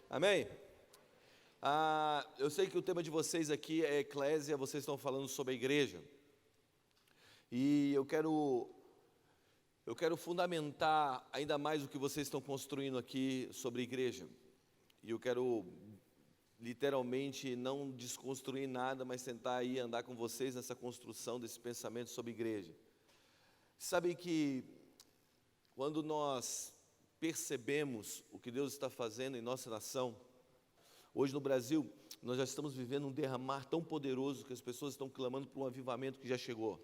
Amém? Eu sei que o tema de vocês aqui é eclésia, vocês estão falando sobre a igreja. E eu quero fundamentar ainda mais o que vocês estão construindo aqui sobre a igreja. E eu quero literalmente não desconstruir nada, mas tentar aí andar com vocês nessa construção desse pensamento sobre a igreja. Sabe que quando nós percebemos o que Deus está fazendo em nossa nação, hoje no Brasil, nós já estamos vivendo um derramar tão poderoso que as pessoas estão clamando por um avivamento que já chegou.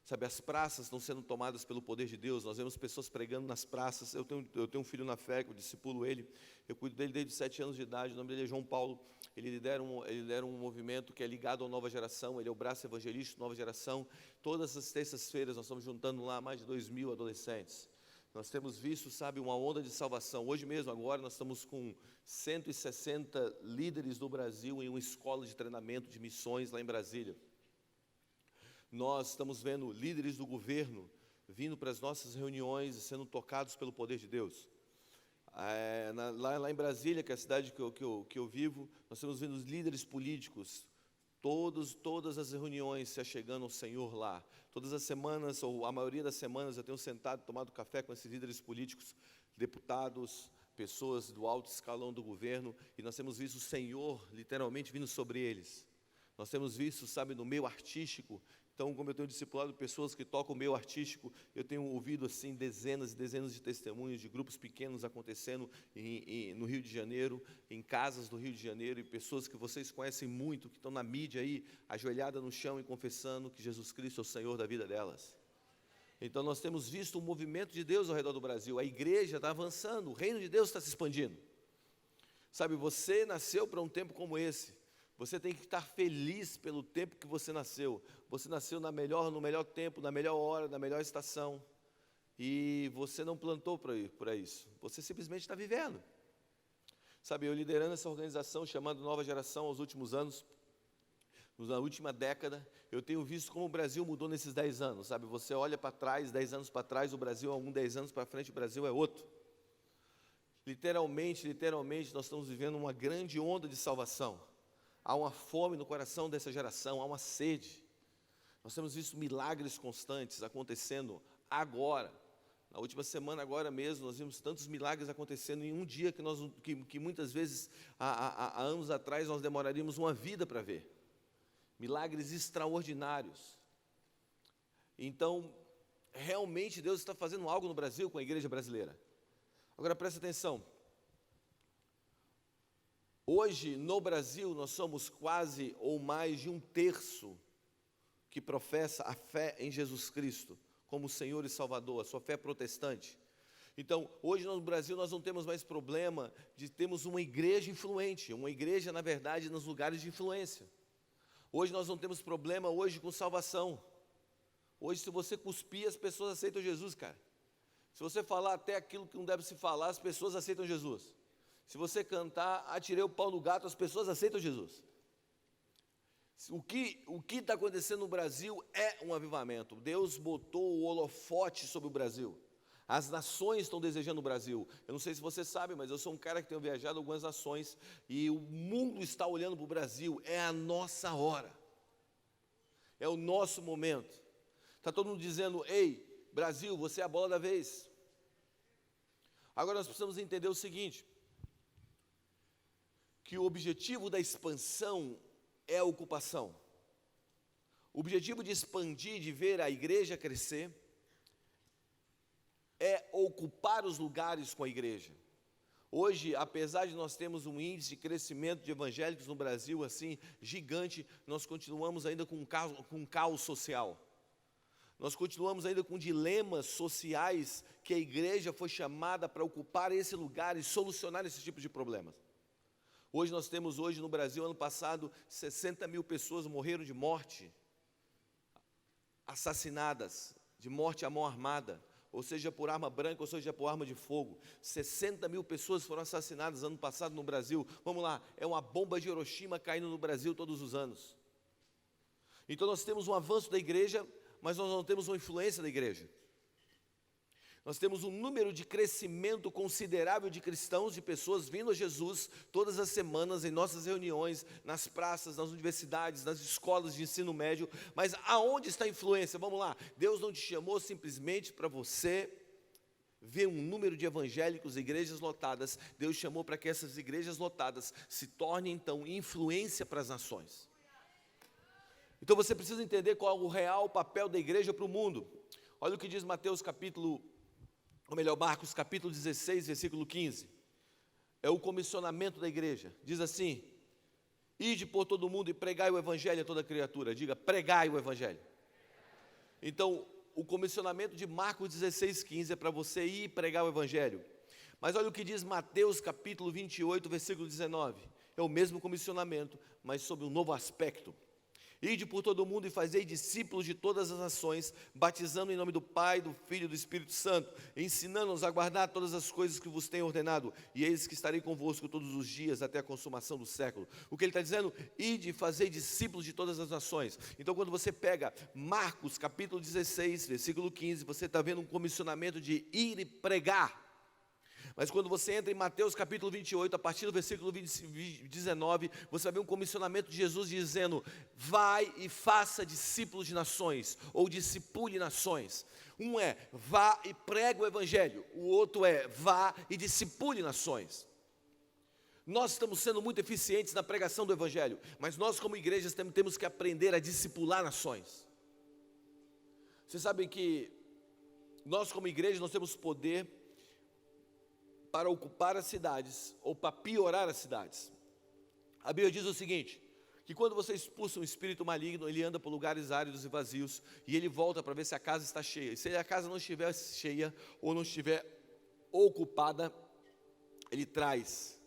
Sabe, as praças estão sendo tomadas pelo poder de Deus, nós vemos pessoas pregando nas praças. Eu tenho um filho na fé, eu discipulo ele, eu cuido dele desde 7 anos de idade, o nome dele é João Paulo. Ele lidera um movimento que é ligado à nova geração, ele é o braço evangelístico da nova geração. Todas as terças-feiras nós estamos juntando lá mais de 2.000 adolescentes. Nós temos visto, sabe, uma onda de salvação. Hoje mesmo, agora, nós estamos com 160 líderes do Brasil em uma escola de treinamento de missões lá em Brasília. Nós estamos vendo líderes do governo vindo para as nossas reuniões e sendo tocados pelo poder de Deus. Lá em Brasília, que é a cidade que eu vivo, nós estamos vendo os líderes políticos, todas as reuniões se achegando ao Senhor lá. Todas as semanas, ou a maioria das semanas, eu tenho sentado, tomado café com esses líderes políticos, deputados, pessoas do alto escalão do governo, e nós temos visto o Senhor literalmente vindo sobre eles. Nós temos visto, sabe, no meio artístico. Então, como eu tenho discipulado pessoas que tocam o meio artístico, eu tenho ouvido assim dezenas e dezenas de testemunhos de grupos pequenos acontecendo no Rio de Janeiro, em casas do Rio de Janeiro, e pessoas que vocês conhecem muito, que estão na mídia aí, ajoelhada no chão e confessando que Jesus Cristo é o Senhor da vida delas. Então nós temos visto um movimento de Deus ao redor do Brasil, a igreja está avançando, o reino de Deus está se expandindo. Sabe, você nasceu para um tempo como esse. Você tem que estar feliz pelo tempo que você nasceu. Você nasceu no melhor tempo, na melhor hora, na melhor estação. E você não plantou para isso. Você simplesmente está vivendo. Sabe, eu liderando essa organização chamada Nova Geração aos últimos anos, na última década, eu tenho visto como o Brasil mudou nesses 10 anos. Sabe, você olha para trás, 10 anos para trás, o Brasil é 10 anos para frente, o Brasil é outro. Literalmente, nós estamos vivendo uma grande onda de salvação. Há uma fome no coração dessa geração, há uma sede. Nós temos visto milagres constantes acontecendo agora. Na última semana, agora mesmo, nós vimos tantos milagres acontecendo em um dia que muitas vezes, há anos atrás, nós demoraríamos uma vida para ver. Milagres extraordinários. Então, realmente Deus está fazendo algo no Brasil com a igreja brasileira. Agora, presta atenção. Hoje, no Brasil, nós somos quase ou mais de 1/3 que professa a fé em Jesus Cristo como Senhor e Salvador, a sua fé protestante. Então, hoje no Brasil, nós não temos mais problema de termos uma igreja influente, uma igreja, na verdade, nos lugares de influência. Hoje nós não temos problema com salvação. Hoje, se você cuspir, as pessoas aceitam Jesus, cara. Se você falar até aquilo que não deve se falar, as pessoas aceitam Jesus. Se você cantar, atirei o pau no gato, as pessoas aceitam Jesus. O que está acontecendo no Brasil é um avivamento. Deus botou o holofote sobre o Brasil. As nações estão desejando o Brasil. Eu não sei se você sabe, mas eu sou um cara que tenho viajado a algumas nações, e o mundo está olhando para o Brasil. É a nossa hora. É o nosso momento. Está todo mundo dizendo: ei, Brasil, você é a bola da vez. Agora nós precisamos entender o seguinte, que o objetivo da expansão é a ocupação. O objetivo de expandir, de ver a igreja crescer, é ocupar os lugares com a igreja. Hoje, apesar de nós termos um índice de crescimento de evangélicos no Brasil assim gigante, nós continuamos ainda com um caos social. Nós continuamos ainda com dilemas sociais que a igreja foi chamada para ocupar esse lugar e solucionar esse tipo de problemas. Hoje nós temos no Brasil, ano passado, 60 mil pessoas morreram de morte, assassinadas, de morte à mão armada, ou seja, por arma branca, ou seja, por arma de fogo. 60 mil pessoas foram assassinadas ano passado no Brasil. Vamos lá, é uma bomba de Hiroshima caindo no Brasil todos os anos. Então nós temos um avanço da igreja, mas nós não temos uma influência da igreja. Nós temos um número de crescimento considerável de cristãos, de pessoas vindo a Jesus todas as semanas em nossas reuniões, nas praças, nas universidades, nas escolas de ensino médio. Mas aonde está a influência? Vamos lá. Deus não te chamou simplesmente para você ver um número de evangélicos, igrejas lotadas. Deus chamou para que essas igrejas lotadas se tornem então influência para as nações. Então você precisa entender qual é o real papel da igreja para o mundo. Olha o que diz Marcos capítulo 16, versículo 15. É o comissionamento da igreja. Diz assim: ide por todo mundo e pregai o evangelho a toda criatura. Diga, pregai o evangelho. Então, o comissionamento de Marcos 16, 15 é para você ir pregar o evangelho. Mas olha o que diz Mateus capítulo 28, versículo 19. É o mesmo comissionamento, mas sob um novo aspecto. Ide por todo mundo e fazei discípulos de todas as nações, batizando em nome do Pai, do Filho e do Espírito Santo, ensinando-os a guardar todas as coisas que vos tenho ordenado, e eis que estarei convosco todos os dias, até a consumação do século. O que ele está dizendo? Ide e fazei discípulos de todas as nações. Então, quando você pega Marcos capítulo 16, versículo 15, você está vendo um comissionamento de ir e pregar. Mas quando você entra em Mateus capítulo 28, a partir do versículo 19, você vai ver um comissionamento de Jesus dizendo: vai e faça discípulos de nações, ou discipule nações. Um é, vá e prega o evangelho. O outro é, vá e discipule nações. Nós estamos sendo muito eficientes na pregação do evangelho, mas nós como igrejas temos que aprender a discipular nações. Vocês sabem que nós como igreja, nós temos poder para ocupar as cidades ou para piorar as cidades. A Bíblia diz o seguinte, que quando você expulsa um espírito maligno, ele anda por lugares áridos e vazios, e ele volta para ver se a casa está cheia. E se a casa não estiver cheia, ou não estiver ocupada, ele traz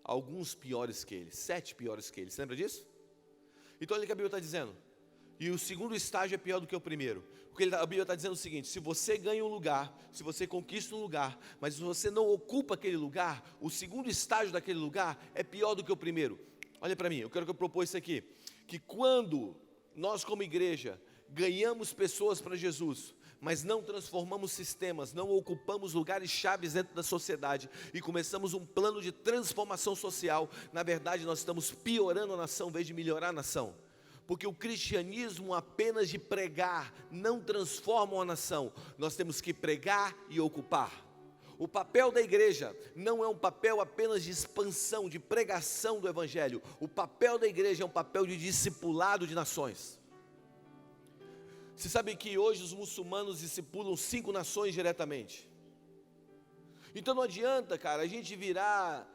alguns piores que ele, 7 piores que ele. Você lembra disso? Então olha o que a Bíblia está dizendo. E o segundo estágio é pior do que o primeiro. Porque a Bíblia está dizendo o seguinte: se você ganha um lugar, se você conquista um lugar, mas se você não ocupa aquele lugar, o segundo estágio daquele lugar é pior do que o primeiro. Olha para mim, eu quero que eu propor isso aqui. Que quando nós como igreja ganhamos pessoas para Jesus, mas não transformamos sistemas, não ocupamos lugares chaves dentro da sociedade e começamos um plano de transformação social, na verdade nós estamos piorando a nação em vez de melhorar a nação. Porque o cristianismo apenas de pregar não transforma a nação. Nós temos que pregar e ocupar. O papel da igreja não é um papel apenas de expansão, de pregação do evangelho. O papel da igreja é um papel de discipulado de nações. Você sabe que hoje os muçulmanos discipulam 5 nações diretamente. Então não adianta, cara, a gente virar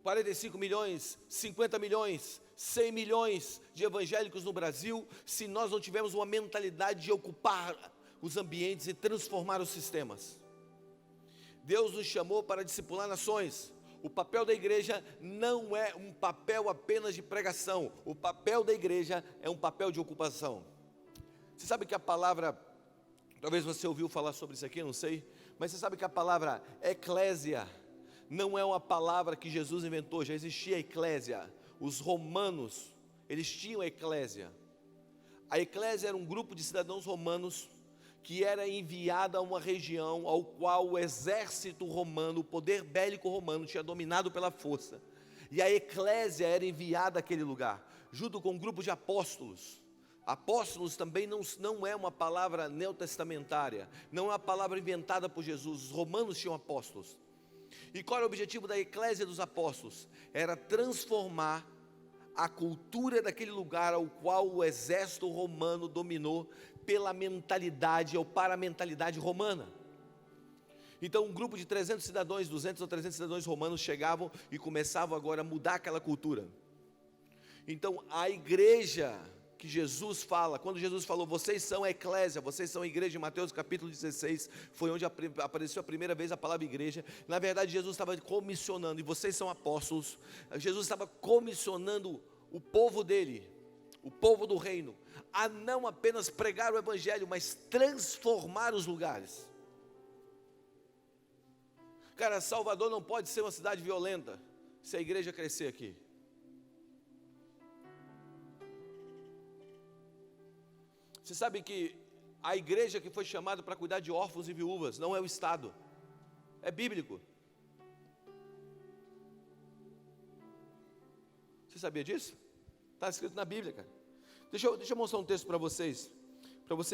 45 milhões, 50 milhões, 100 milhões de evangélicos no Brasil, se nós não tivermos uma mentalidade de ocupar os ambientes e transformar os sistemas. Deus nos chamou para discipular nações. O papel da igreja não é um papel apenas de pregação. O papel da igreja é um papel de ocupação. Você sabe que a palavra, talvez você ouviu falar sobre isso aqui, eu não sei, mas você sabe que a palavra eclésia não é uma palavra que Jesus inventou, já existia a eclésia. Os romanos, eles tinham a eclésia. A eclésia era um grupo de cidadãos romanos que era enviada a uma região ao qual o exército romano, o poder bélico romano tinha dominado pela força. E a eclésia era enviada àquele lugar, junto com um grupo de apóstolos. Apóstolos também não é uma palavra neotestamentária, não é uma palavra inventada por Jesus. Os romanos tinham apóstolos. E qual era o objetivo da eclésia dos apóstolos? Era transformar a cultura daquele lugar ao qual o exército romano dominou pela mentalidade ou para a mentalidade romana. Então um grupo de 300 cidadãos, 200 ou 300 cidadãos romanos chegavam e começavam agora a mudar aquela cultura. Então a igreja que Jesus fala, quando Jesus falou, vocês são a eclésia, vocês são a igreja, em Mateus capítulo 16, foi onde apareceu a primeira vez a palavra igreja. Na verdade Jesus estava comissionando, e vocês são apóstolos, Jesus estava comissionando o povo dele, o povo do reino, a não apenas pregar o evangelho, mas transformar os lugares. Cara, Salvador não pode ser uma cidade violenta, se a igreja crescer aqui. Você sabe que A igreja que foi chamada para cuidar de órfãos e viúvas, não é o Estado. É bíblico. Você sabia disso? Está escrito na Bíblia, cara. Deixa eu mostrar um texto para vocês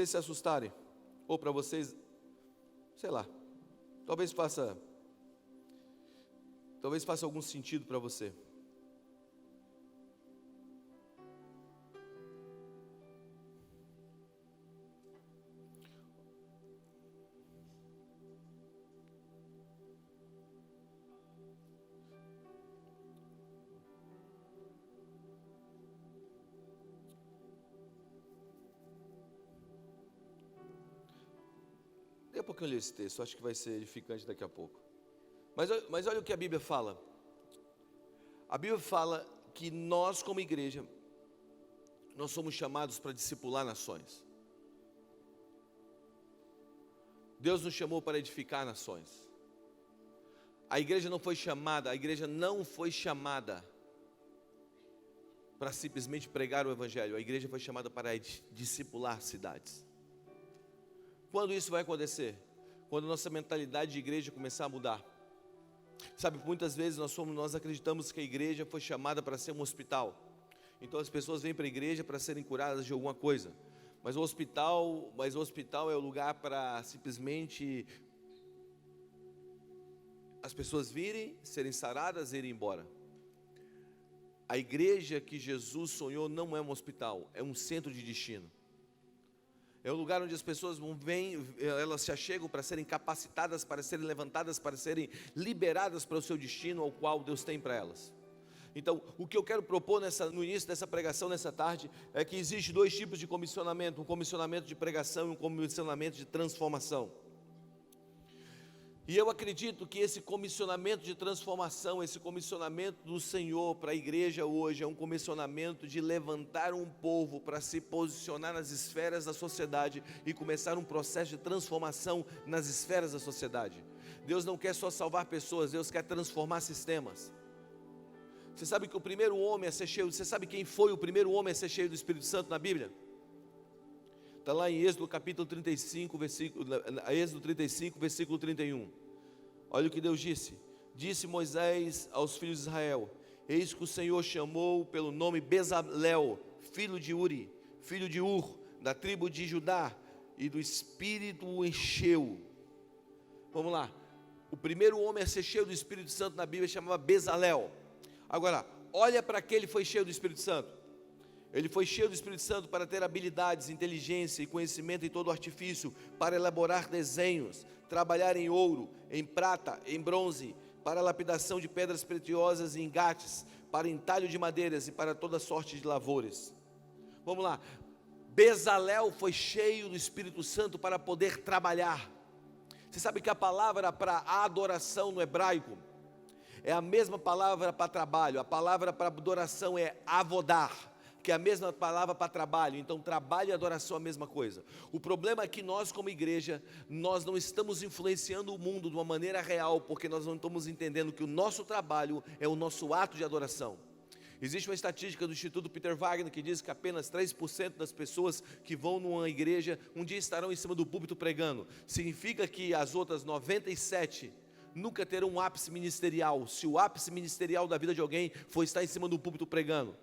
se assustarem, ou para vocês, sei lá, talvez faça algum sentido para você. Daqui a pouco eu leio esse texto, acho que vai ser edificante daqui a pouco. Mas olha o que a Bíblia fala. A Bíblia fala que nós, como igreja, nós somos chamados para discipular nações. Deus nos chamou para edificar nações. A igreja não foi chamada para simplesmente pregar o Evangelho. A igreja foi chamada para discipular cidades. Quando isso vai acontecer? Quando nossa mentalidade de igreja começar a mudar. Sabe, muitas vezes nós acreditamos que a igreja foi chamada para ser um hospital. Então as pessoas vêm para a igreja para serem curadas de alguma coisa. Mas o hospital é o lugar para simplesmente as pessoas virem, serem saradas e irem embora. A igreja que Jesus sonhou não é um hospital, é um centro de destino. É um lugar onde as pessoas vêm, elas se achegam para serem capacitadas, para serem levantadas, para serem liberadas para o seu destino ao qual Deus tem para elas. Então, o que eu quero propor no início dessa pregação, nessa tarde, é que existe dois tipos de comissionamento: um comissionamento de pregação e um comissionamento de transformação. E eu acredito que esse comissionamento de transformação, esse comissionamento do Senhor para a igreja hoje, é um comissionamento de levantar um povo para se posicionar nas esferas da sociedade e começar um processo de transformação nas esferas da sociedade. Deus não quer só salvar pessoas, Deus quer transformar sistemas. Você sabe que o primeiro homem a ser cheio, você sabe quem foi o primeiro homem a ser cheio do Espírito Santo na Bíblia? Está lá em Êxodo capítulo 35, versículo 31. Olha o que Deus disse. Disse Moisés aos filhos de Israel: eis que o Senhor chamou pelo nome Bezalel, filho de Uri, filho de Ur, da tribo de Judá, e do Espírito o encheu. Vamos lá. O primeiro homem a ser cheio do Espírito Santo na Bíblia chamava Bezalel. Agora, olha para que ele foi cheio do Espírito Santo. Ele foi cheio do Espírito Santo para ter habilidades, inteligência e conhecimento em todo artifício, para elaborar desenhos, trabalhar em ouro, em prata, em bronze, para lapidação de pedras preciosas e engates, para entalho de madeiras e para toda sorte de lavores. Vamos lá. Bezalel foi cheio do Espírito Santo para poder trabalhar. Você sabe que a palavra para adoração no hebraico é a mesma palavra para trabalho. A palavra para adoração é avodar, que é a mesma palavra para trabalho. Então trabalho e adoração é a mesma coisa. O problema é que nós, como igreja, nós não estamos influenciando o mundo de uma maneira real, porque nós não estamos entendendo que o nosso trabalho é o nosso ato de adoração. Existe uma estatística do Instituto Peter Wagner que diz que apenas 3% das pessoas que vão numa igreja um dia estarão em cima do púlpito pregando. Significa que as outras 97% nunca terão um ápice ministerial. Se o ápice ministerial da vida de alguém for estar em cima do púlpito pregando,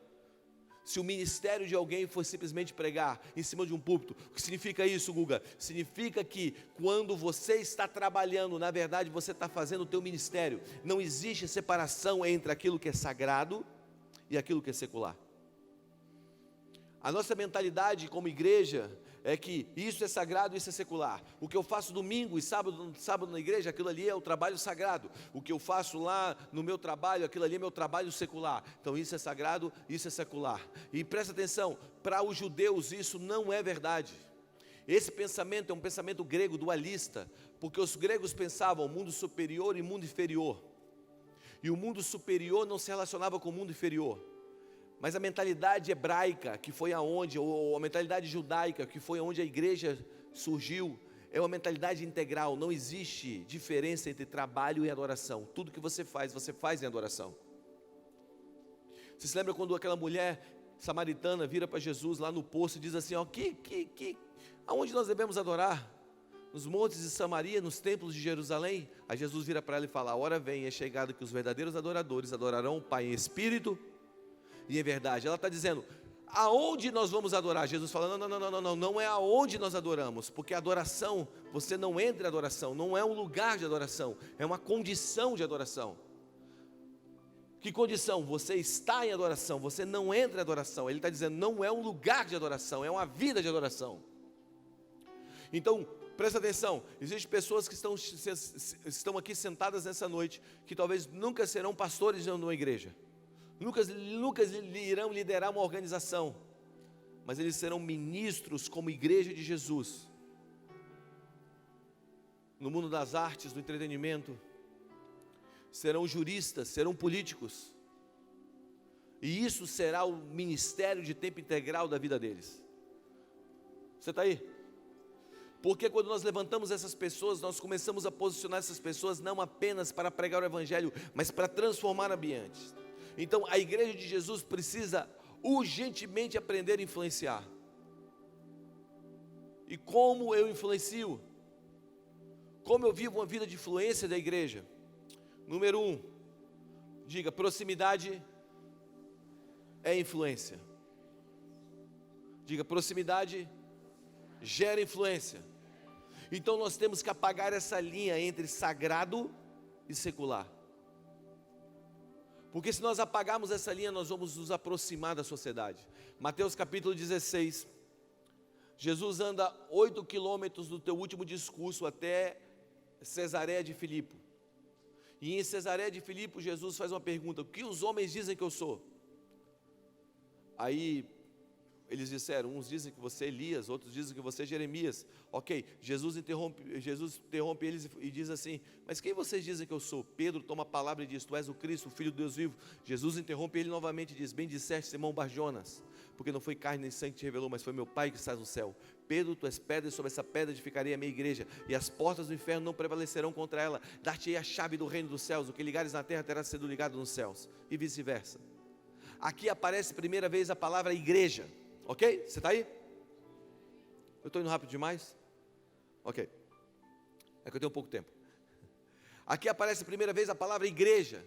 se o ministério de alguém for simplesmente pregar em cima de um púlpito, o que significa isso, Guga? Significa que quando você está trabalhando, na verdade você está fazendo o teu ministério. Não existe separação entre aquilo que é sagrado e aquilo que é secular. A nossa mentalidade como igreja é que isso é sagrado e isso é secular. O que eu faço domingo e sábado na igreja, aquilo ali é o trabalho sagrado. O que eu faço lá no meu trabalho, aquilo ali é meu trabalho secular. Então isso é sagrado, isso é secular. E presta atenção, para os judeus isso não é verdade. Esse pensamento é um pensamento grego dualista, porque os gregos pensavam mundo superior e mundo inferior. E o mundo superior não se relacionava com o mundo inferior. Mas a mentalidade hebraica, que foi aonde, ou a mentalidade judaica, que foi onde a igreja surgiu, é uma mentalidade integral. Não existe diferença entre trabalho e adoração. Tudo que você faz em adoração. Você se lembra quando aquela mulher samaritana vira para Jesus lá no poço e diz assim, ó, aonde nós devemos adorar? Nos montes de Samaria, nos templos de Jerusalém? Aí Jesus vira para ela e fala, a hora vem, é chegada que os verdadeiros adoradores adorarão o Pai em espírito e em verdade. Ela está dizendo, aonde nós vamos adorar? Jesus fala, não é aonde nós adoramos, porque adoração, você não entra em adoração, não é um lugar de adoração, é uma condição de adoração. Que condição? Você está em adoração, você não entra em adoração. Ele está dizendo, não é um lugar de adoração, é uma vida de adoração. Então, presta atenção, existem pessoas que estão aqui sentadas nessa noite, que talvez nunca serão pastores de uma igreja, nunca irão liderar uma organização, mas eles serão ministros como igreja de Jesus, no mundo das artes, do entretenimento, serão juristas, serão políticos, e isso será o ministério de tempo integral da vida deles. Você está aí? Porque quando nós levantamos essas pessoas, nós começamos a posicionar essas pessoas não apenas para pregar o Evangelho, mas para transformar ambientes. Então a igreja de Jesus precisa urgentemente aprender a influenciar. E como eu influencio? Como eu vivo uma vida de influência da igreja? Número 1, diga, proximidade é influência. Diga, proximidade gera influência. Então nós temos que apagar essa linha entre sagrado e secular. Porque se nós apagarmos essa linha, nós vamos nos aproximar da sociedade. Mateus capítulo 16. Jesus anda 8 quilômetros do teu último discurso até Cesareia de Filipe. E em Cesareia de Filipe, Jesus faz uma pergunta: o que os homens dizem que eu sou? Aí eles disseram, uns dizem que você é Elias, outros dizem que você é Jeremias. Ok, Jesus interrompe eles e diz assim, mas quem vocês dizem que eu sou? Pedro toma a palavra e diz, tu és o Cristo, o Filho de Deus vivo. Jesus interrompe ele novamente e diz, bem disseste, Simão Bar-Jonas, porque não foi carne nem sangue que te revelou, mas foi meu Pai que está no céu. Pedro, tu és pedra, e sobre essa pedra edificarei a minha igreja, e as portas do inferno não prevalecerão contra ela. Dar-te-ei a chave do reino dos céus, o que ligares na terra terá sido ligado nos céus, e vice-versa. Aqui aparece primeira vez a palavra igreja. Ok? Você está aí? Eu estou indo rápido demais? Ok. É que eu tenho pouco tempo. Aqui aparece a primeira vez a palavra igreja.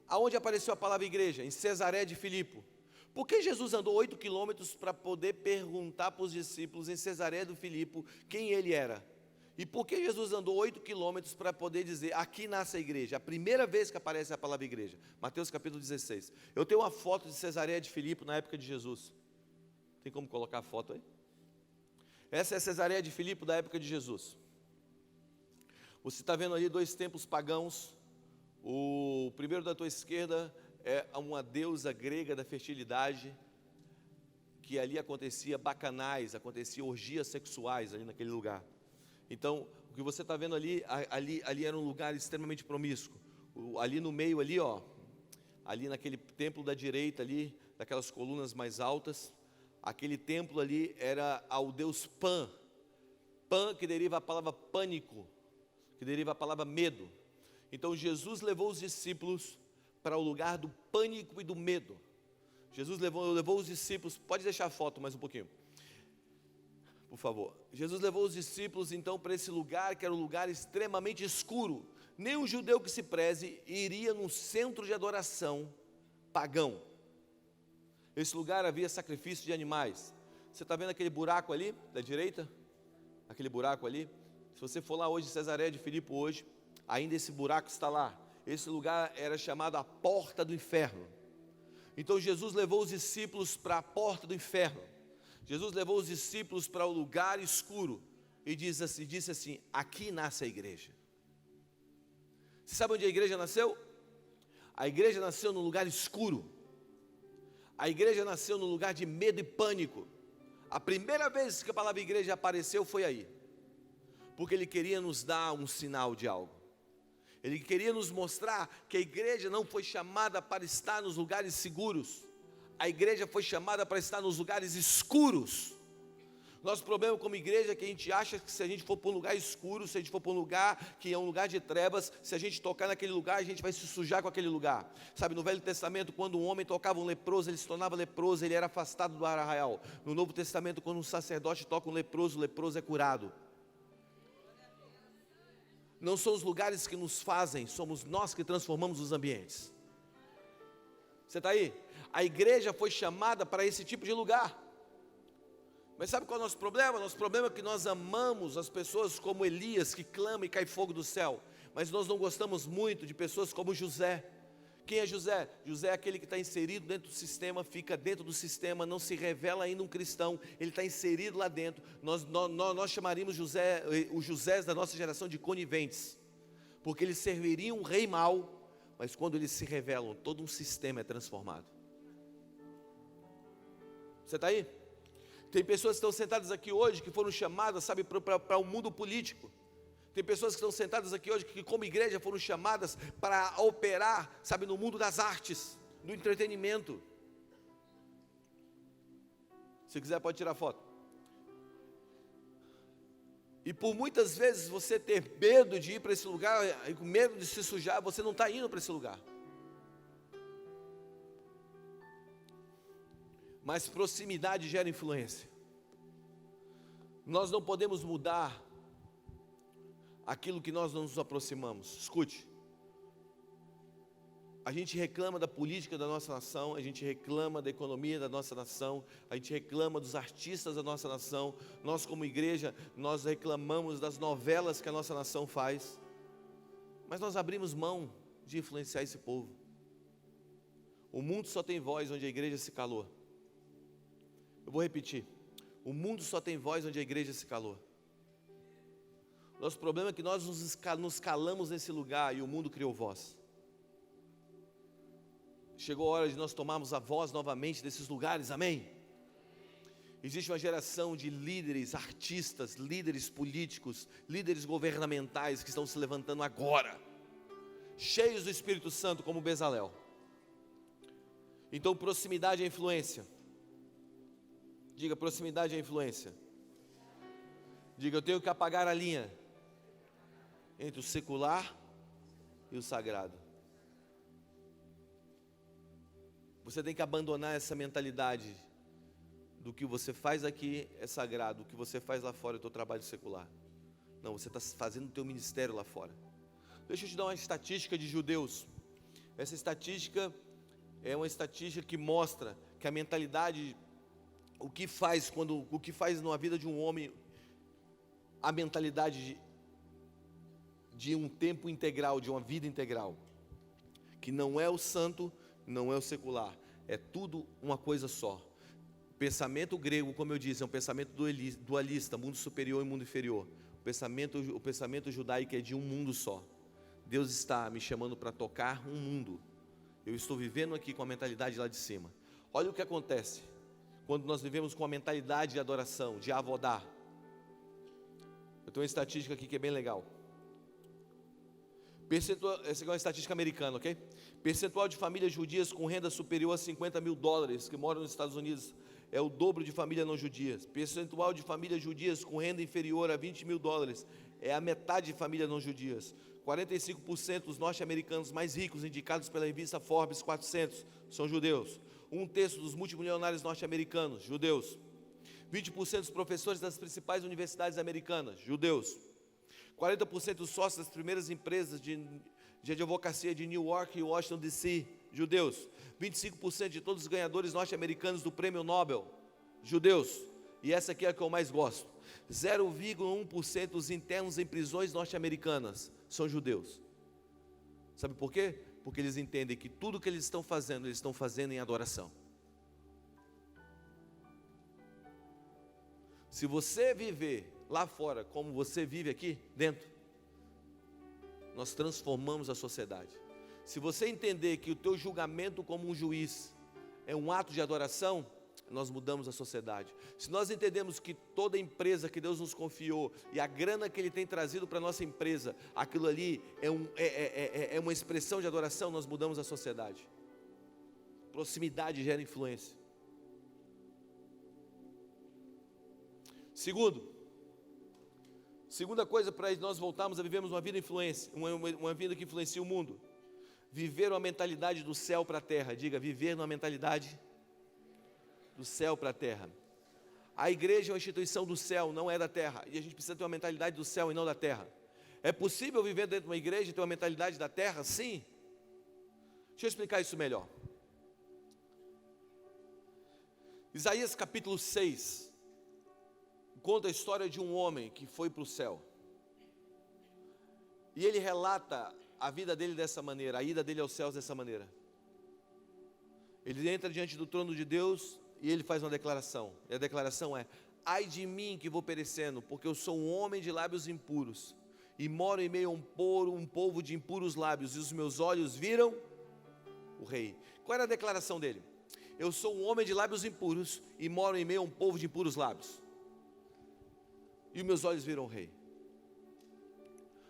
Aonde apareceu a palavra igreja? Em Cesareia de Filipe. Por que Jesus andou 8 quilômetros para poder perguntar para os discípulos em Cesareia de Filipe quem ele era? E por que Jesus andou 8 quilômetros para poder dizer, aqui nasce a igreja? A primeira vez que aparece a palavra igreja. Mateus capítulo 16. Eu tenho uma foto de Cesareia de Filipe na época de Jesus. Tem como colocar a foto aí? Essa é a Cesareia de Filipe da época de Jesus. Você está vendo ali 2 templos pagãos. O primeiro da tua esquerda é uma deusa grega da fertilidade, que ali acontecia bacanais, acontecia orgias sexuais ali naquele lugar. Então, o que você está vendo ali era um lugar extremamente promíscuo. Ali no meio ali, ó, ali naquele templo da direita ali, daquelas colunas mais altas, aquele templo ali era ao deus Pan. Pan, que deriva a palavra pânico, que deriva a palavra medo. Então Jesus levou os discípulos para o lugar do pânico e do medo. Jesus levou os discípulos, pode deixar a foto mais um pouquinho, por favor. Jesus levou os discípulos então para esse lugar, que era um lugar extremamente escuro. Nem um judeu que se preze iria num centro de adoração pagão. Esse lugar havia sacrifício de animais. Você está vendo aquele buraco ali, da direita? Aquele buraco ali? Se você for lá hoje, Cesareia de Filipe hoje, ainda esse buraco está lá. Esse lugar era chamado a porta do inferno. Então Jesus levou os discípulos para a porta do inferno. Jesus levou os discípulos para o lugar escuro e disse assim, aqui nasce a igreja. Você sabe onde a igreja nasceu? A igreja nasceu num lugar escuro. A igreja nasceu num lugar de medo e pânico. A primeira vez que a palavra igreja apareceu foi aí. Porque ele queria nos dar um sinal de algo. Ele queria nos mostrar que a igreja não foi chamada para estar nos lugares seguros. A igreja foi chamada para estar nos lugares escuros. Nosso problema como igreja é que a gente acha que se a gente for para um lugar escuro, se a gente for para um lugar que é um lugar de trevas, se a gente tocar naquele lugar, a gente vai se sujar com aquele lugar. Sabe, no Velho Testamento, quando um homem tocava um leproso, ele se tornava leproso, ele era afastado do arraial. No Novo Testamento, quando um sacerdote toca um leproso, o leproso é curado. Não são os lugares que nos fazem, somos nós que transformamos os ambientes. Você está aí? A igreja foi chamada para esse tipo de lugar. Mas sabe qual é o nosso problema? Nosso problema é que nós amamos as pessoas como Elias, que clama e cai fogo do céu. Mas nós não gostamos muito de pessoas como José. Quem é José? José é aquele que está inserido dentro do sistema, fica dentro do sistema, não se revela ainda um cristão, ele está inserido lá dentro. Nós chamaríamos José, os Josés da nossa geração de coniventes, porque eles serviriam um rei mau, mas quando eles se revelam, todo um sistema é transformado. Você está aí? Tem pessoas que estão sentadas aqui hoje, que foram chamadas, sabe, para o mundo político. Tem pessoas que estão sentadas aqui hoje, que como igreja foram chamadas para operar, sabe, no mundo das artes, do entretenimento. Se quiser pode tirar foto. E por muitas vezes você ter medo de ir para esse lugar, com medo de se sujar, você não está indo para esse lugar. Mas proximidade gera influência. Nós não podemos mudar aquilo que nós não nos aproximamos. Escute. A gente reclama da política da nossa nação, a gente reclama da economia da nossa nação, a gente reclama dos artistas da nossa nação. Nós como igreja, nós reclamamos das novelas que a nossa nação faz. Mas nós abrimos mão de influenciar esse povo. O mundo só tem voz onde a igreja se calou. Eu vou repetir, o mundo só tem voz onde a igreja se calou. Nosso problema é que nós nos calamos nesse lugar e o mundo criou voz. Chegou a hora de nós tomarmos a voz novamente desses lugares, amém? Existe uma geração de líderes, artistas, líderes políticos, líderes governamentais que estão se levantando agora, cheios do Espírito Santo como Bezalel. Então proximidade é influência. Diga, proximidade é influência. Diga, eu tenho que apagar a linha entre o secular e o sagrado. Você tem que abandonar essa mentalidade do que você faz aqui é sagrado, o que você faz lá fora é o teu trabalho secular. Não, você está fazendo o teu ministério lá fora. Deixa eu te dar uma estatística de judeus. Essa estatística é uma estatística que mostra que a mentalidade, o que faz na vida de um homem, a mentalidade de um tempo integral, de uma vida integral, que não é o santo, não é o secular, é tudo uma coisa só. O pensamento grego, como eu disse, é um pensamento dualista, mundo superior e mundo inferior. O pensamento judaico é de um mundo só. Deus está me chamando para tocar um mundo. Eu estou vivendo aqui com a mentalidade lá de cima. Olha o que acontece quando nós vivemos com a mentalidade de adoração, de avodar. Eu tenho uma estatística aqui que é bem legal. Essa aqui é uma estatística americana, ok? Percentual de famílias judias com renda superior a $50 mil que moram nos Estados Unidos é o dobro de famílias não judias. Percentual de famílias judias com renda inferior a $20 mil é a metade de famílias não judias. 45% dos norte-americanos mais ricos indicados pela revista Forbes 400 são judeus. 1/3 dos multimilionários norte-americanos, judeus. 20% dos professores das principais universidades americanas, judeus. 40% dos sócios das primeiras empresas de advocacia de New York e Washington DC, judeus. 25% de todos os ganhadores norte-americanos do prêmio Nobel, judeus. E essa aqui é a que eu mais gosto. 0,1% dos internos em prisões norte-americanas são judeus. Sabe por quê? Porque eles entendem que tudo que eles estão fazendo em adoração. Se você viver lá fora como você vive aqui dentro, nós transformamos a sociedade. Se você entender que o teu julgamento como um juiz é um ato de adoração, nós mudamos a sociedade. Se nós entendemos que toda empresa que Deus nos confiou e a grana que Ele tem trazido para a nossa empresa, aquilo ali é uma expressão de adoração, nós mudamos a sociedade. Proximidade gera influência. Segunda coisa para nós voltarmos a vivermos uma vida uma vida que influencia o mundo. Viver uma mentalidade do céu para a terra. Diga, viver numa mentalidade do céu para a terra. A igreja é uma instituição do céu, não é da terra. E a gente precisa ter uma mentalidade do céu e não da terra. É possível viver dentro de uma igreja e ter uma mentalidade da terra? Sim. Deixa eu explicar isso melhor. Isaías capítulo 6 conta a história de um homem que foi para o céu. E ele relata a vida dele dessa maneira, a ida dele aos céus dessa maneira. Ele entra diante do trono de Deus e ele faz uma declaração. E a declaração é: ai de mim que vou perecendo, porque eu sou um homem de lábios impuros e moro em meio a um povo de impuros lábios, e os meus olhos viram o rei. Qual era a declaração dele? Eu sou um homem de lábios impuros e moro em meio a um povo de impuros lábios, e os meus olhos viram o rei.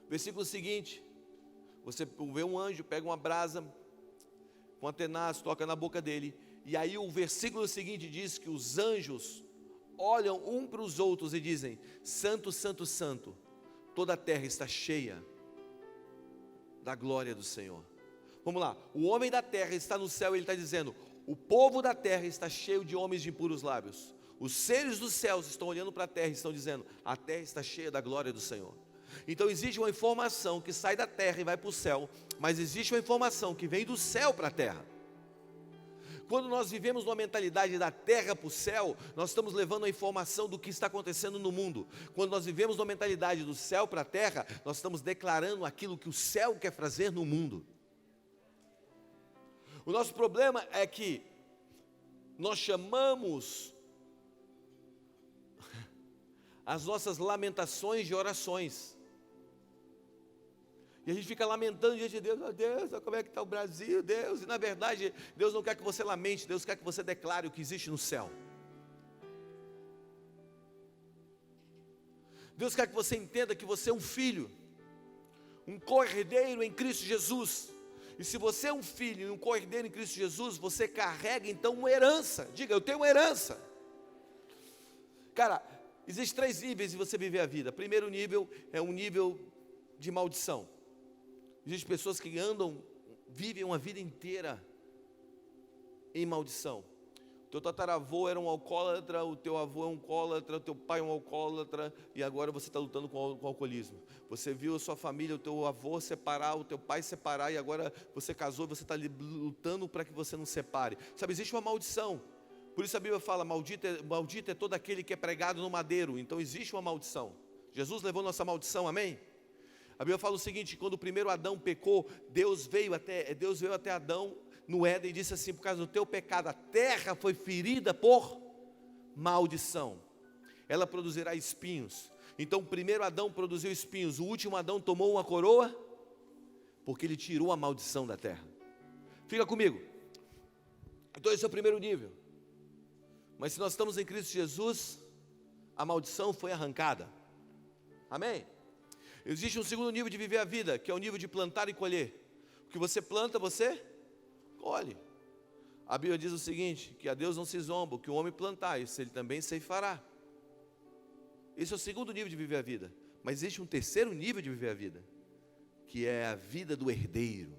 Versículo seguinte, você vê um anjo, pega uma brasa com a tenaz, toca na boca dele, e aí o versículo seguinte diz que os anjos olham um para os outros e dizem: santo, santo, santo, toda a terra está cheia da glória do Senhor. Vamos lá, o homem da terra está no céu e ele está dizendo: o povo da terra está cheio de homens de impuros lábios. Os seres dos céus estão olhando para a terra e estão dizendo: a terra está cheia da glória do Senhor. Então existe uma informação que sai da terra e vai para o céu, mas existe uma informação que vem do céu para a terra. Quando nós vivemos uma mentalidade da terra para o céu, nós estamos levando a informação do que está acontecendo no mundo. Quando nós vivemos uma mentalidade do céu para a terra, nós estamos declarando aquilo que o céu quer fazer no mundo. O nosso problema é que nós chamamos as nossas lamentações de orações. E a gente fica lamentando diante de Deus: oh Deus, como é que está o Brasil, Deus? E na verdade, Deus não quer que você lamente, Deus quer que você declare o que existe no céu. Deus quer que você entenda que você é um filho, um co-herdeiro em Cristo Jesus. E se você é um filho e um co-herdeiro em Cristo Jesus, você carrega então uma herança. Diga, eu tenho uma herança. Cara, existem 3 níveis de você viver a vida. Primeiro nível é um nível de maldição. Existem pessoas que vivem uma vida inteira em maldição. O teu tataravô era um alcoólatra, o teu avô é um alcoólatra, o teu pai é um alcoólatra, e agora você está lutando com o alcoolismo. Você viu a sua família, o teu avô separar, o teu pai separar, e agora você casou e você está lutando para que você não separe. Sabe, existe uma maldição. Por isso a Bíblia fala: maldito é todo aquele que é pregado no madeiro. Então existe uma maldição. Jesus levou nossa maldição, amém? A Bíblia fala o seguinte: quando o primeiro Adão pecou, Deus veio até Adão no Éden e disse assim: por causa do teu pecado, a terra foi ferida por maldição, ela produzirá espinhos. Então o primeiro Adão produziu espinhos, o último Adão tomou uma coroa, porque ele tirou a maldição da terra. Fica comigo. Então esse é o primeiro nível. Mas se nós estamos em Cristo Jesus, a maldição foi arrancada, amém? Existe um segundo nível de viver a vida, que é o nível de plantar e colher. O que você planta, você colhe. A Bíblia diz o seguinte: que a Deus não se zomba, o que o homem plantar, isso ele também ceifará. Esse é o segundo nível de viver a vida. Mas existe um terceiro nível de viver a vida, que é a vida do herdeiro.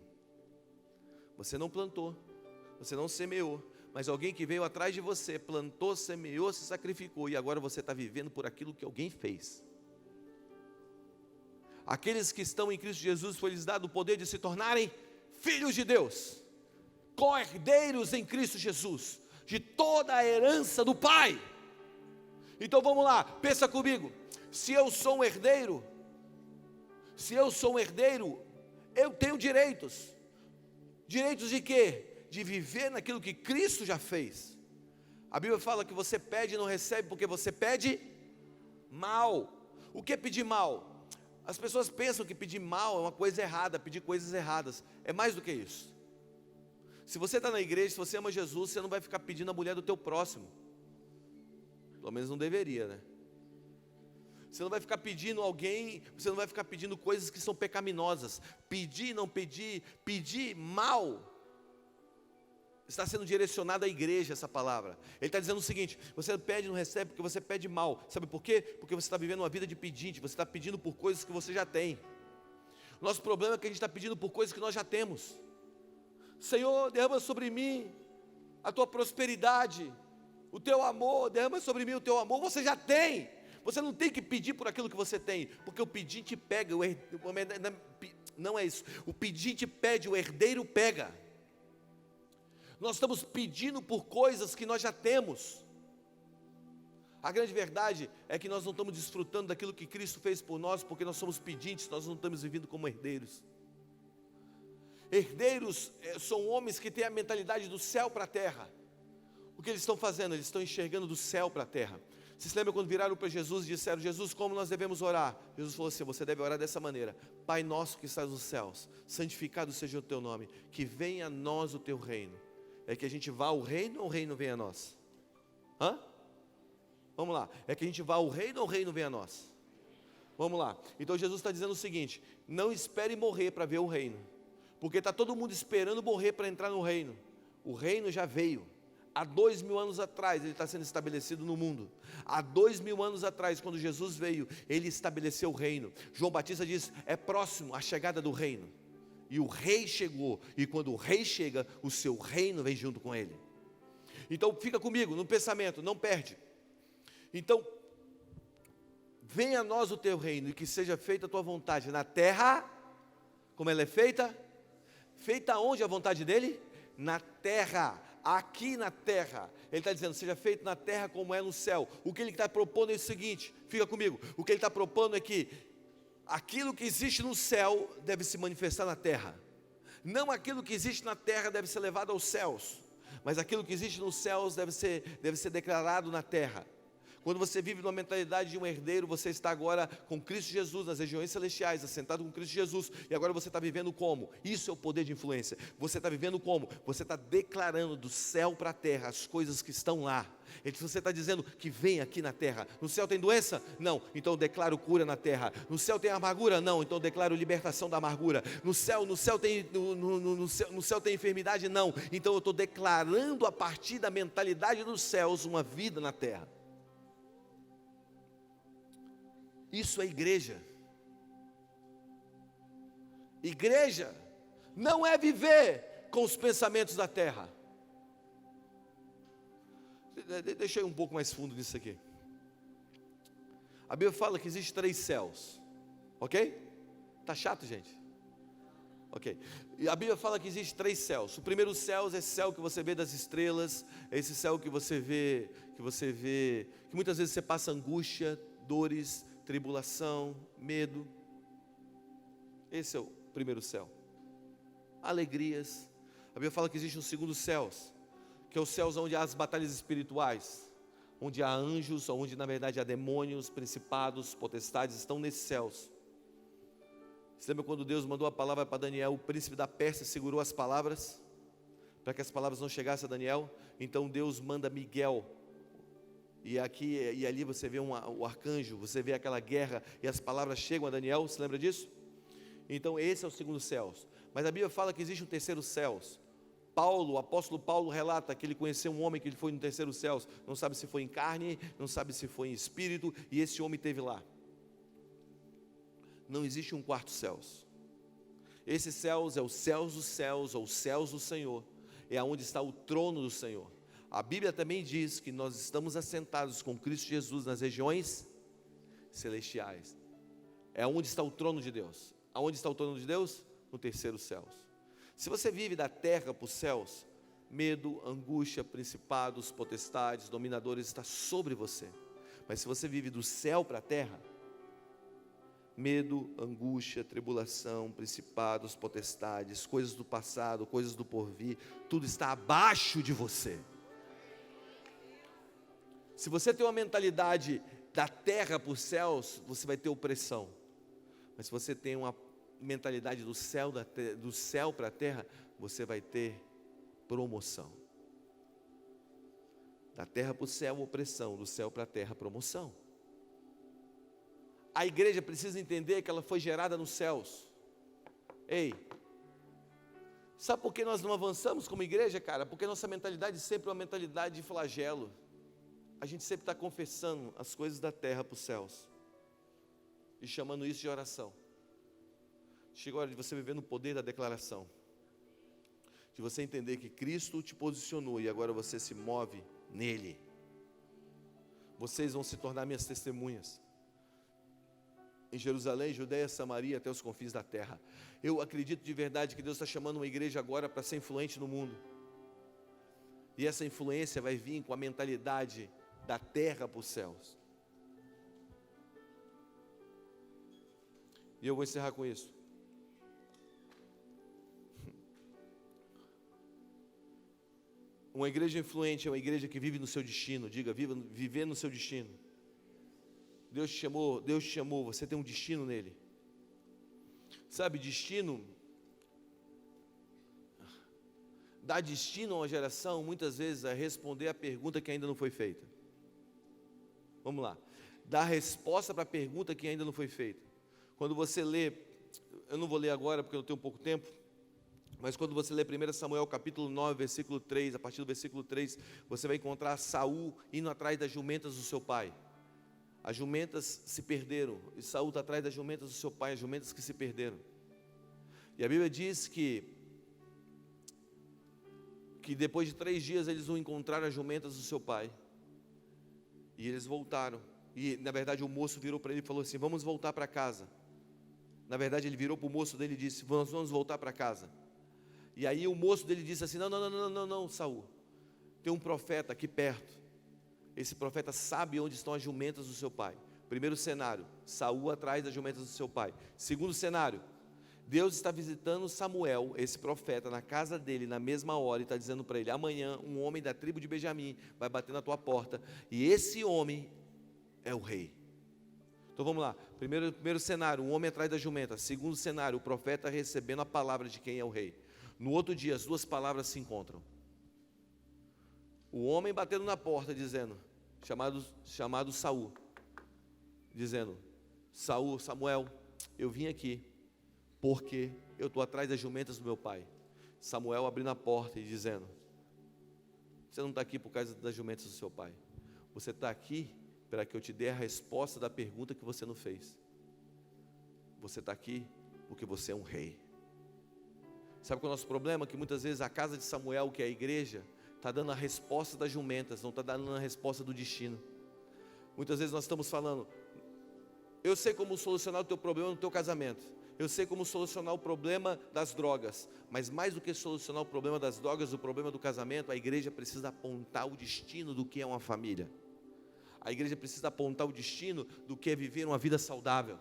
Você não plantou, você não semeou, mas alguém que veio atrás de você, plantou, semeou, se sacrificou, e agora você está vivendo por aquilo que alguém fez. Aqueles que estão em Cristo Jesus, foi-lhes dado o poder de se tornarem filhos de Deus, co-herdeiros em Cristo Jesus, de toda a herança do Pai. Então vamos lá, pensa comigo: se eu sou um herdeiro, eu tenho direitos. Direitos de quê? De viver naquilo que Cristo já fez. A Bíblia fala que você pede e não recebe porque você pede mal. O que é pedir mal? As pessoas pensam que pedir mal é uma coisa errada, pedir coisas erradas. É mais do que isso. Se você está na igreja, se você ama Jesus, você não vai ficar pedindo a mulher do teu próximo. Pelo menos não deveria, né? Você não vai ficar pedindo alguém, você não vai ficar pedindo coisas que são pecaminosas. Pedir, não pedir, pedir mal está sendo direcionada à igreja essa palavra. Ele está dizendo o seguinte: você pede e não recebe porque você pede mal. Sabe por quê? Porque você está vivendo uma vida de pedinte, você está pedindo por coisas que você já tem. Nosso problema é que a gente está pedindo por coisas que nós já temos. Senhor, derrama sobre mim a tua prosperidade, o teu amor, derrama sobre mim o teu amor. Você já tem. Você não tem que pedir por aquilo que você tem, porque o pedinte pega, não é isso. O pedinte pede, o herdeiro pega. Nós estamos pedindo por coisas que nós já temos. A grande verdade é que nós não estamos desfrutando daquilo que Cristo fez por nós, porque nós somos pedintes, nós não estamos vivendo como herdeiros. Herdeiros são homens que têm a mentalidade do céu para a terra. O que eles estão fazendo? Eles estão enxergando do céu para a terra. Vocês lembram quando viraram para Jesus e disseram: Jesus, como nós devemos orar? Jesus falou assim: você deve orar dessa maneira: Pai nosso que estás nos céus, santificado seja o teu nome, que venha a nós o teu reino. É que a gente vá ao reino ou o reino venha a nós? Vamos lá, é que a gente vá ao reino ou o reino venha a nós? Vamos lá, então Jesus está dizendo o seguinte: não espere morrer para ver o reino, porque está todo mundo esperando morrer para entrar no reino. O reino já veio. Há 2000 anos atrás ele está sendo estabelecido no mundo. Há 2000 anos atrás, quando Jesus veio, ele estabeleceu o reino. João Batista diz: é próximo a chegada do reino. E o rei chegou, e quando o rei chega, o seu reino vem junto com ele. Então fica comigo no pensamento, não perde. Então, venha a nós o teu reino, e que seja feita a tua vontade na terra, como ela é feita. Feita onde a vontade dele? Na terra, aqui na terra. Ele está dizendo: seja feito na terra como é no céu. O que ele está propondo é o seguinte, fica comigo. O que ele está propondo é que aquilo que existe no céu deve se manifestar na terra. Não aquilo que existe na terra deve ser levado aos céus, mas aquilo que existe nos céus deve ser declarado na terra. Quando você vive numa mentalidade de um herdeiro, você está agora com Cristo Jesus nas regiões celestiais, assentado com Cristo Jesus, e agora você está vivendo como? Isso é o poder de influência. Você está vivendo como? Você está declarando do céu para a terra as coisas que estão lá. Você está dizendo que vem aqui na terra. No céu tem doença? Não, então eu declaro cura na terra. No céu tem amargura? Não, então eu declaro libertação da amargura. No céu tem enfermidade? Não, então eu estou declarando a partir da mentalidade dos céus uma vida na terra. Isso é igreja. Igreja não é viver com os pensamentos da terra. Deixa eu ir um pouco mais fundo nisso aqui. A Bíblia fala que existe 3 céus. Ok? Tá chato, gente? Ok. E a Bíblia fala que existe 3 céus. O primeiro céu é esse céu que você vê das estrelas. É esse céu que você vê, que muitas vezes você passa angústia, dores, tribulação, medo. Esse é o primeiro céu. Alegrias. A Bíblia fala que existe um segundo céu, que é os céus onde há as batalhas espirituais, onde há anjos, onde na verdade há demônios, principados, potestades, estão nesses céus. Você lembra quando Deus mandou a palavra para Daniel? O príncipe da Pérsia segurou as palavras, para que as palavras não chegassem a Daniel. Então Deus manda Miguel. E ali você vê o arcanjo, você vê aquela guerra, e as palavras chegam a Daniel. Você lembra disso? Então esse é o segundo céu. Mas a Bíblia fala que existe um terceiro céu. O apóstolo Paulo relata que ele conheceu um homem que ele foi no terceiro céu. Não sabe se foi em carne, não sabe se foi em espírito, e esse homem esteve lá. Não existe um quarto céu. Esse céu é os céus dos céus, ou os céus do Senhor. É onde está o trono do Senhor. A Bíblia também diz que nós estamos assentados com Cristo Jesus nas regiões celestiais. É onde está o trono de Deus. Aonde está o trono de Deus? No terceiro céu. Se você vive da terra para os céus, medo, angústia, principados, potestades, dominadores está sobre você. Mas se você vive do céu para a terra, medo, angústia, tribulação, principados, potestades, coisas do passado, coisas do porvir, tudo está abaixo de você. Se você tem uma mentalidade da terra para os céus, você vai ter opressão. Mas se você tem uma mentalidade do céu para a terra, você vai ter promoção. Da terra para o céu, opressão. Do céu para a terra, promoção. A igreja precisa entender que ela foi gerada nos céus. Ei, Sabe por que nós não avançamos como igreja, cara? Porque nossa mentalidade sempre é uma mentalidade de flagelo. A gente sempre está confessando as coisas da terra para os céus e chamando isso de oração. Chegou a hora de você viver no poder da declaração, de você entender que Cristo te posicionou e agora você se move nele. Vocês vão se tornar minhas testemunhas em Jerusalém, Judeia, Samaria, até os confins da terra. Eu acredito de verdade que Deus está chamando uma igreja agora para ser influente no mundo. E essa influência vai vir com a mentalidade da terra para os céus. E eu vou encerrar com isso. Uma igreja influente é uma igreja que vive no seu destino. Diga, viver no seu destino. Deus te chamou, você tem um destino nele. Sabe, destino, dar destino a uma geração, muitas vezes, é responder a pergunta que ainda não foi feita. Vamos lá, dar resposta para a pergunta que ainda não foi feita. Quando você lê, eu não vou ler agora porque eu tenho pouco tempo, mas quando você lê 1 Samuel capítulo 9, versículo 3, a partir do versículo 3, você vai encontrar Saul indo atrás das jumentas do seu pai. As jumentas se perderam, e Saul está atrás das jumentas do seu pai, as jumentas que se perderam. E a Bíblia diz que depois de 3 dias eles não encontraram as jumentas do seu pai. E eles voltaram. E na verdade o moço virou para ele e falou assim: vamos voltar para casa. Na verdade ele virou para o moço dele e disse: nós vamos voltar para casa. E aí o moço dele disse assim: não, Saul, tem um profeta aqui perto. Esse profeta sabe onde estão as jumentas do seu pai. Primeiro cenário, Saul atrás das jumentas do seu pai. Segundo cenário, Deus está visitando Samuel, esse profeta, na casa dele, na mesma hora, e está dizendo para ele: amanhã um homem da tribo de Benjamim vai bater na tua porta, e esse homem é o rei. Então vamos lá, primeiro cenário, um homem atrás da jumenta. Segundo cenário, o profeta recebendo a palavra de quem é o rei. No outro dia, as duas palavras se encontram. O homem batendo na porta, dizendo, chamado Saul, dizendo: Samuel, eu vim aqui porque eu estou atrás das jumentas do meu pai. Samuel abrindo a porta e dizendo: você não está aqui por causa das jumentas do seu pai, você está aqui para que eu te dê a resposta da pergunta que você não fez. Você está aqui porque você é um rei. Sabe qual é o nosso problema? Que muitas vezes a casa de Samuel, que é a igreja, está dando a resposta das jumentas, não está dando a resposta do destino. Muitas vezes nós estamos falando: eu sei como solucionar o teu problema no teu casamento, eu sei como solucionar o problema das drogas, mas mais do que solucionar o problema das drogas, o problema do casamento, a igreja precisa apontar o destino do que é uma família. A igreja precisa apontar o destino do que é viver uma vida saudável.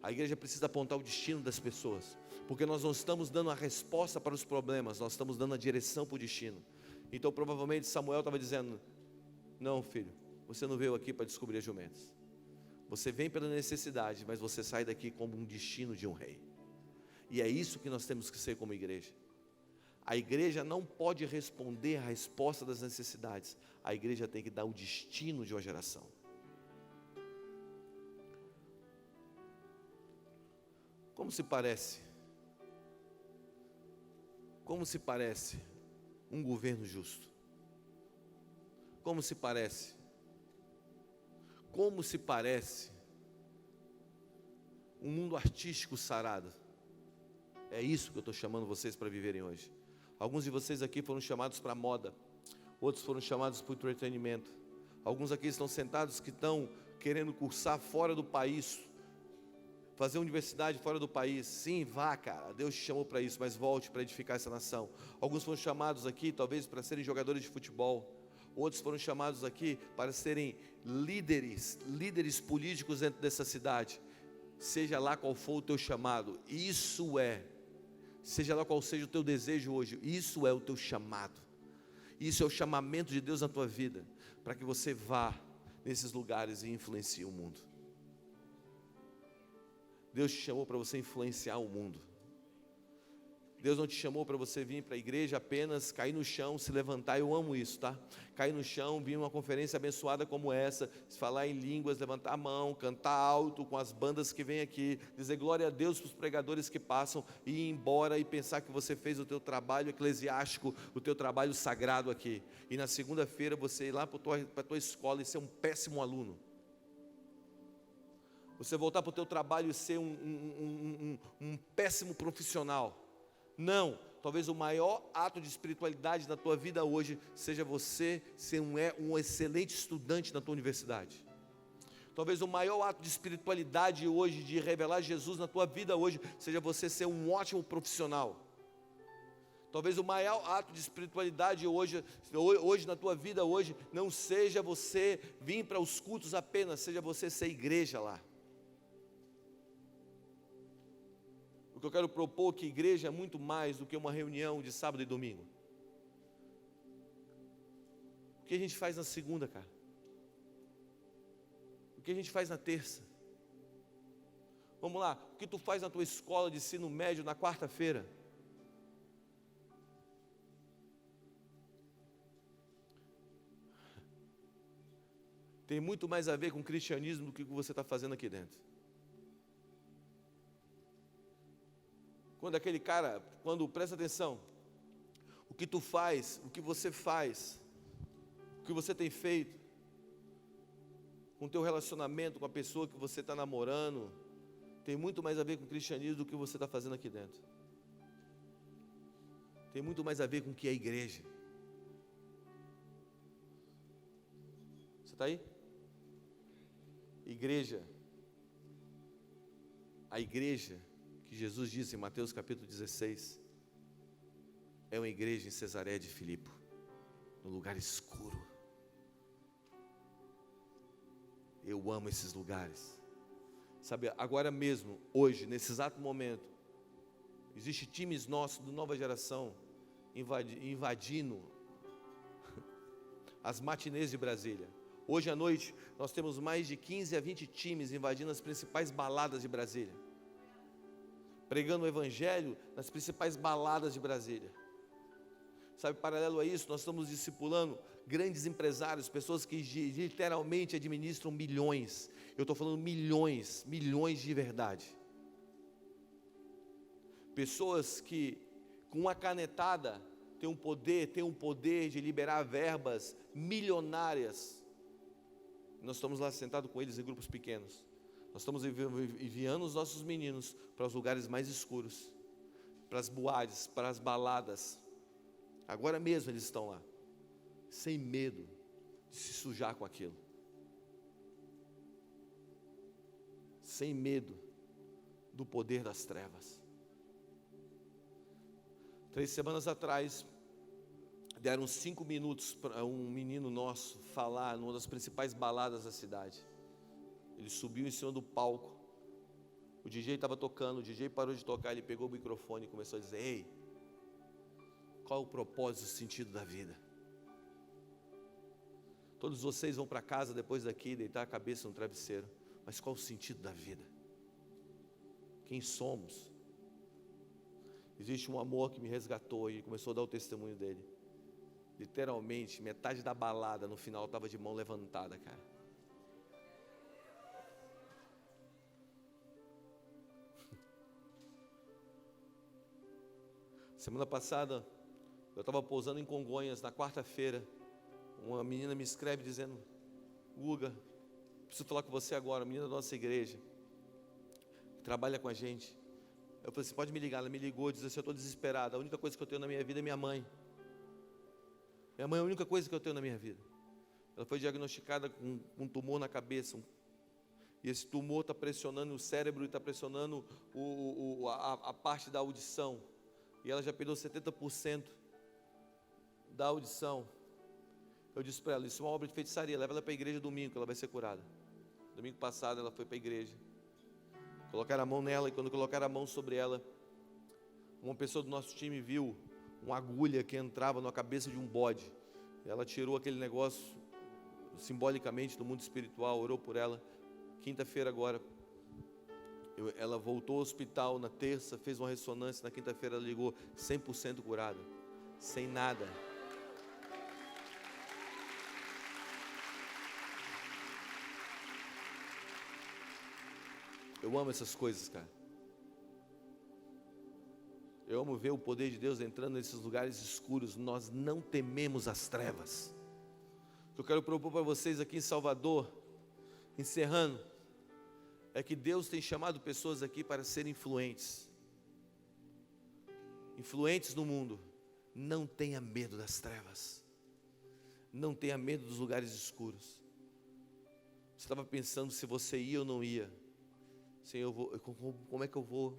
A igreja precisa apontar o destino das pessoas, porque nós não estamos dando a resposta para os problemas, nós estamos dando a direção para o destino. Então provavelmente Samuel estava dizendo: não, filho, você não veio aqui para descobrir as jumentas. Você vem pela necessidade, mas você sai daqui como um destino de um rei. E é isso que nós temos que ser como igreja. A igreja não pode responder a resposta das necessidades. A igreja tem que dar o destino de uma geração. Como se parece um governo justo? Como se parece um mundo artístico sarado? É isso que eu estou chamando vocês para viverem hoje. Alguns de vocês aqui foram chamados para a moda, outros foram chamados para o entretenimento. Alguns aqui estão sentados que estão querendo cursar fora do país, fazer universidade fora do país. Sim, vá, cara, Deus te chamou para isso, mas volte para edificar essa nação. Alguns foram chamados aqui talvez para serem jogadores de futebol, outros foram chamados aqui para serem líderes políticos dentro dessa cidade. Seja lá qual for o teu chamado, seja lá qual seja o teu desejo hoje, isso é o teu chamado. Isso é o chamamento de Deus na tua vida, para que você vá nesses lugares e influencie o mundo. Deus te chamou para você influenciar o mundo. Deus não te chamou para você vir para a igreja apenas cair no chão, se levantar. Eu amo isso, tá? Cair no chão, vir uma conferência abençoada como essa, falar em línguas, levantar a mão, cantar alto com as bandas que vêm aqui, dizer glória a Deus para os pregadores que passam e ir embora e pensar que você fez o teu trabalho eclesiástico, o teu trabalho sagrado aqui. E na segunda-feira você ir lá para a tua escola e ser um péssimo aluno. Você voltar para o teu trabalho e ser um péssimo profissional. Não, talvez o maior ato de espiritualidade na tua vida hoje seja você ser um excelente estudante na tua universidade. Talvez o maior ato de espiritualidade hoje, de revelar Jesus na tua vida hoje, seja você ser um ótimo profissional. Talvez o maior ato de espiritualidade hoje na tua vida hoje, não seja você vir para os cultos apenas, seja você ser igreja lá. O que eu quero propor é que igreja é muito mais do que uma reunião de sábado e domingo. O que a gente faz na segunda, cara? O que a gente faz na terça? Vamos lá, o que tu faz na tua escola de ensino médio na quarta-feira? Tem muito mais a ver com o cristianismo do que o que você está fazendo aqui dentro. Presta atenção, o que tu faz, o que você faz, o que você tem feito, com o teu relacionamento com a pessoa que você está namorando, tem muito mais a ver com o cristianismo do que você está fazendo aqui dentro. Tem muito mais a ver com o que é a igreja. Você está aí? Igreja. A igreja que Jesus disse em Mateus capítulo 16, é uma igreja em Cesareia de Filipe, num lugar escuro. Eu amo esses lugares. Sabe, agora mesmo, hoje, nesse exato momento, existem times nossos, de nova geração, invadindo as matinês de Brasília. Hoje à noite, nós temos mais de 15 a 20 times invadindo as principais baladas de Brasília, pregando o evangelho nas principais baladas de Brasília. Sabe, paralelo a isso, nós estamos discipulando grandes empresários, pessoas que literalmente administram milhões. Eu estou falando milhões de verdade. Pessoas que, com uma canetada, têm um poder de liberar verbas milionárias. Nós estamos lá sentados com eles em grupos pequenos. Nós estamos enviando os nossos meninos para os lugares mais escuros, para as boates, para as baladas. Agora mesmo eles estão lá, sem medo de se sujar com aquilo, sem medo do poder das trevas. 3 semanas atrás, deram 5 minutos para um menino nosso falar numa das principais baladas da cidade. Ele subiu em cima do palco, o DJ estava tocando, o DJ parou de tocar, ele pegou o microfone e começou a dizer: ei, qual é o propósito e o sentido da vida? Todos vocês vão para casa depois daqui, deitar a cabeça no travesseiro, mas qual é o sentido da vida? Quem somos? Existe um amor que me resgatou, e ele começou a dar o testemunho dele. Literalmente, metade da balada no final estava de mão levantada, cara. Semana passada, eu estava pousando em Congonhas, na quarta-feira, uma menina me escreve dizendo: Guga, preciso falar com você agora, menina da nossa igreja, que trabalha com a gente. Eu falei: você pode me ligar? Ela me ligou, disse assim: eu estou desesperada, a única coisa que eu tenho na minha vida é minha mãe. Minha mãe é a única coisa que eu tenho na minha vida. Ela foi diagnosticada com um tumor na cabeça, e esse tumor está pressionando o cérebro e está pressionando a parte da audição, e ela já perdeu 70% da audição. Eu disse para ela: isso é uma obra de feitiçaria, leva ela para a igreja domingo, que ela vai ser curada. Domingo passado ela foi para a igreja, colocaram a mão nela, e quando colocaram a mão sobre ela, uma pessoa do nosso time viu uma agulha que entrava na cabeça de um bode. Ela tirou aquele negócio simbolicamente do mundo espiritual, orou por ela. Quinta-feira agora, Ela voltou ao hospital na terça, fez uma ressonância, na quinta-feira ela ligou 100% curada, sem nada. Eu amo essas coisas, cara. Eu amo ver o poder de Deus entrando nesses lugares escuros. Nós não tememos as trevas. O que eu quero propor para vocês aqui em Salvador, encerrando, é que Deus tem chamado pessoas aqui para serem influentes. Influentes no mundo. Não tenha medo das trevas. Não tenha medo dos lugares escuros. Você estava pensando se você ia ou não ia. Senhor, como é que eu vou?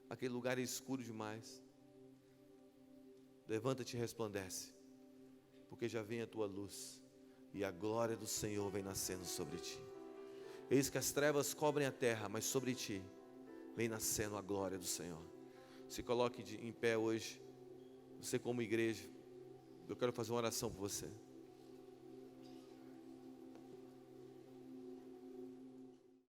Aquele lugar é escuro demais. Levanta-te e resplandece, porque já vem a tua luz, e a glória do Senhor vem nascendo sobre ti. Eis que as trevas cobrem a terra, mas sobre ti vem nascendo a glória do Senhor. Se coloque em pé hoje. Você como igreja, eu quero fazer uma oração por você.